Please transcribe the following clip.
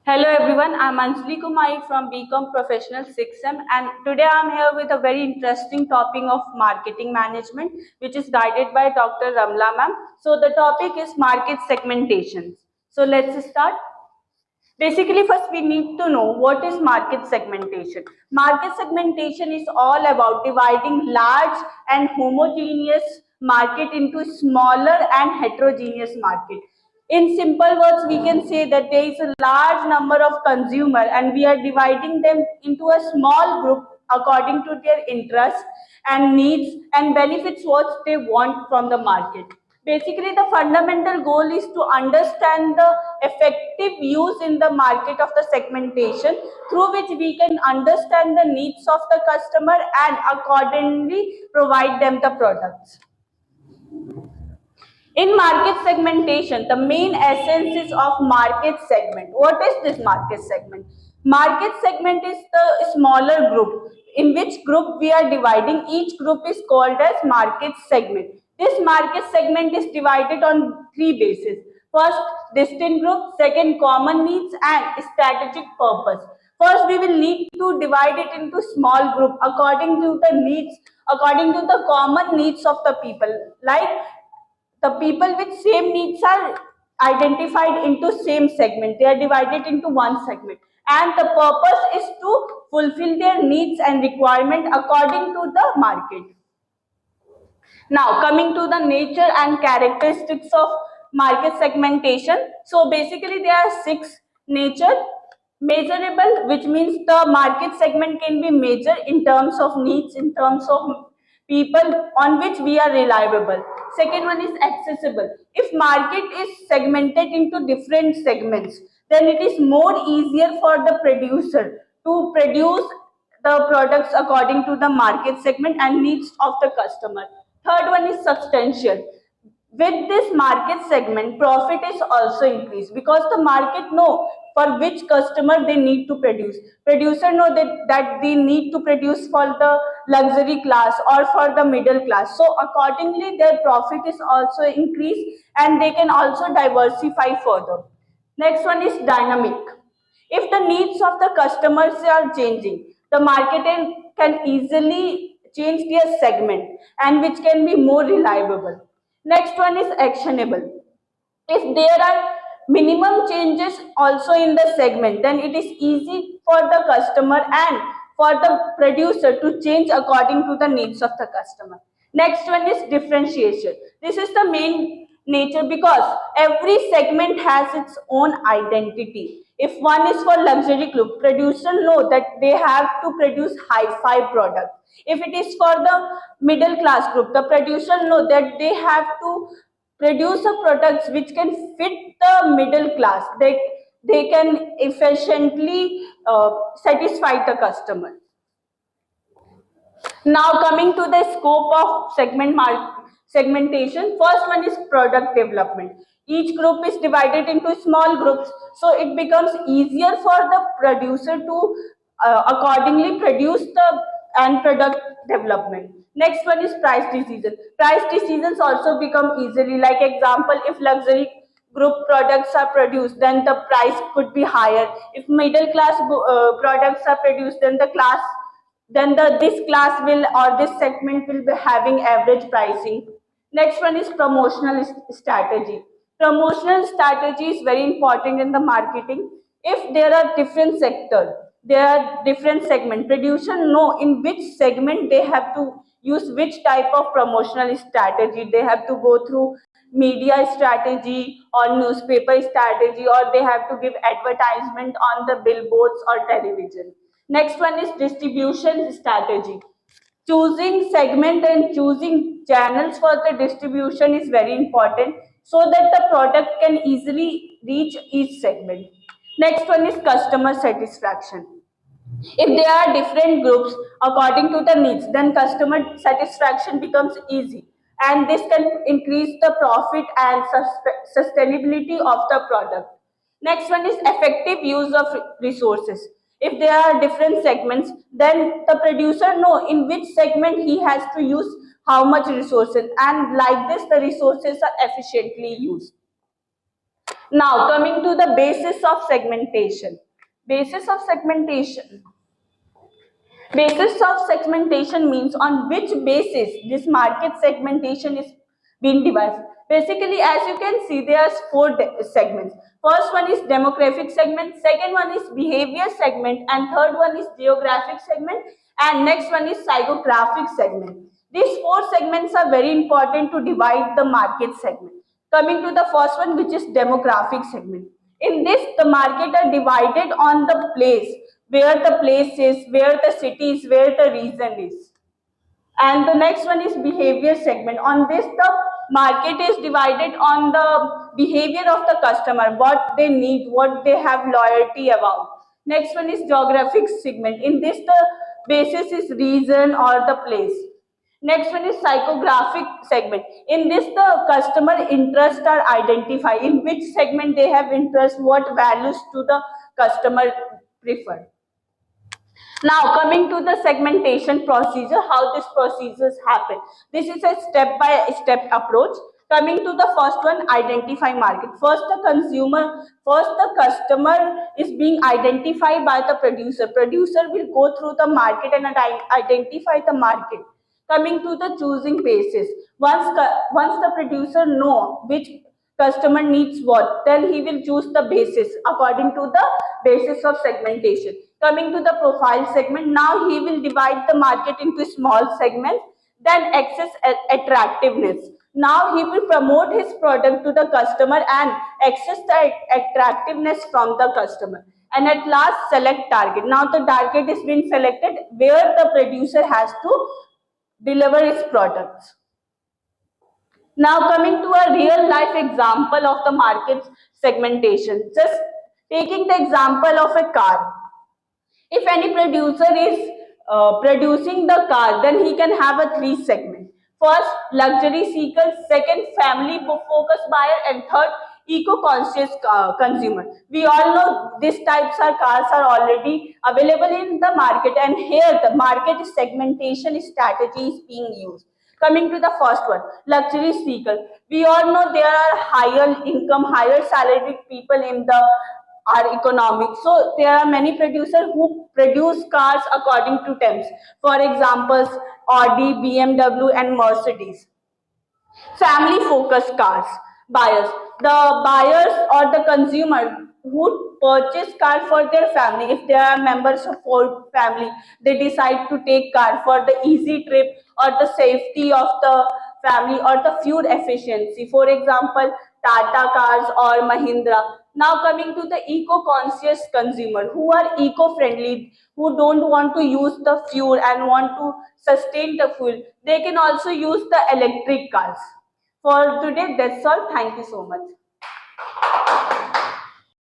Hello everyone, I'm Anjali Kumai from BCom Professional 6M and today I'm here with a very interesting topic of marketing management which is guided by Dr. Ramla ma'am. So the topic is market segmentation. So let's start. Basically, first we need to know what is market segmentation. Market segmentation is all about dividing large and homogeneous market into smaller and heterogeneous market. In simple words, we can say that there is a large number of consumer and we are dividing them into a small group according to their interests and needs and benefits what they want from the market. Basically, the fundamental goal is to understand the effective use in the market of the segmentation through which we can understand the needs of the customer and accordingly provide them the products. In market segmentation, the main essence is of market segment. What is this market segment? Market segment is the smaller group in which group we are dividing. Each group is called as market segment. This market segment is divided on three bases. First, distinct group, second, common needs and strategic purpose. First, we will need to divide it into small group according to the needs, according to the common needs of the people. Like the people with same needs are identified into same segment. They are divided into one segment. And the purpose is to fulfill their needs and requirement according to the market. Now, coming to the nature and characteristics of market segmentation. So, basically, there are six nature. Measurable, which means the market segment can be measured in terms of needs, in terms of people on which we are reliable. Second one is accessible. If market is segmented into different segments, then it is more easier for the producer to produce the products according to the market segment and needs of the customer. Third one is substantial. With this market segment, profit is also increased because the market know for which customer they need to produce. Producer know that they need to produce for the luxury class or for the middle class. So accordingly, their profit is also increased and they can also diversify further. Next one is dynamic. If the needs of the customers are changing, the market can easily change their segment and which can be more reliable. Next one is actionable. If there are minimum changes also in the segment, then it is easy for the customer and for the producer to change according to the needs of the customer. Next one is differentiation. This is the main nature because every segment has its own identity. If one is for luxury group, producer know that they have to produce high-fi product. If it is for the middle class group, the producer know that they have to produce a products which can fit the middle class. They can efficiently satisfy the customer. Now coming to the scope of segmentation, first one is product development. Each group is divided into small groups, so it becomes easier for the producer to accordingly produce the end product development. Next one is price decision. Price decisions also become easily. Like example, if luxury group products are produced, then the price could be higher. If middle class products are produced, then this class will or this segment will be having average pricing. Next one is promotional strategy. Promotional strategy is very important in the marketing. If there are different sectors, there are different segment. Producer know in which segment they have to use which type of promotional strategy. They have to go through media strategy or newspaper strategy, or they have to give advertisement on the billboards or television. Next one is distribution strategy. Choosing segment and choosing channels for the distribution is very important so that the product can easily reach each segment. Next one is customer satisfaction. If there are different groups according to the needs, then customer satisfaction becomes easy and this can increase the profit and sustainability of the product. Next one is effective use of resources. If there are different segments, then the producer know in which segment he has to use how much resources, and like this the resources are efficiently used. Now coming to the basis of segmentation. Basis of segmentation. Basis of segmentation means on which basis this market segmentation is being devised. Basically, as you can see, there are four segments. First one is demographic segment, second one is behavior segment, and third one is geographic segment, and next one is psychographic segment. These four segments are very important to divide the market segment. Coming to the first one, which is demographic segment. In this, the market are divided on the place, where the place is, where the city is, where the region is. And the next one is behavior segment. On this, the market is divided on the behavior of the customer, what they need, what they have loyalty about. Next one is geographic segment. In this, the basis is region or the place. Next one is psychographic segment. In this, the customer interests are identified. In which segment they have interest, what values to the customer prefer. Now coming to the segmentation procedure, how these procedures happen. This is a step-by-step approach. Coming to the first one, identify market. First the customer is being identified by the producer. Producer will go through the market and identify the market. Coming to the choosing basis. Once the producer know which customer needs what, then he will choose the basis according to the basis of segmentation. Coming to the profile segment, now he will divide the market into small segments, then access attractiveness. Now he will promote his product to the customer and access the attractiveness from the customer. And at last, select target. Now the target is being selected where the producer has to deliver his products. Now coming to a real life example of the market segmentation. Just taking the example of a car. If any producer is producing the car, then he can have a three segment. First, luxury seeker, second, family focused buyer, and third, eco-conscious consumer. We all know these types of cars are already available in the market, and here the market segmentation strategy is being used. Coming to the first one, luxury seeker. We all know there are higher income, higher salaried people in the our economic. So there are many producers who produce cars according to temps. For examples, Audi, BMW, and Mercedes. Family focused cars. Buyers. The buyers or the consumer who purchase car for their family. If they are members of whole family, they decide to take car for the easy trip or the safety of the family or the fuel efficiency. For example, Tata cars or Mahindra. Now coming to the eco-conscious consumer who are eco-friendly, who don't want to use the fuel and want to sustain the fuel. They can also use the electric cars. For today, that's all. Thank you so much.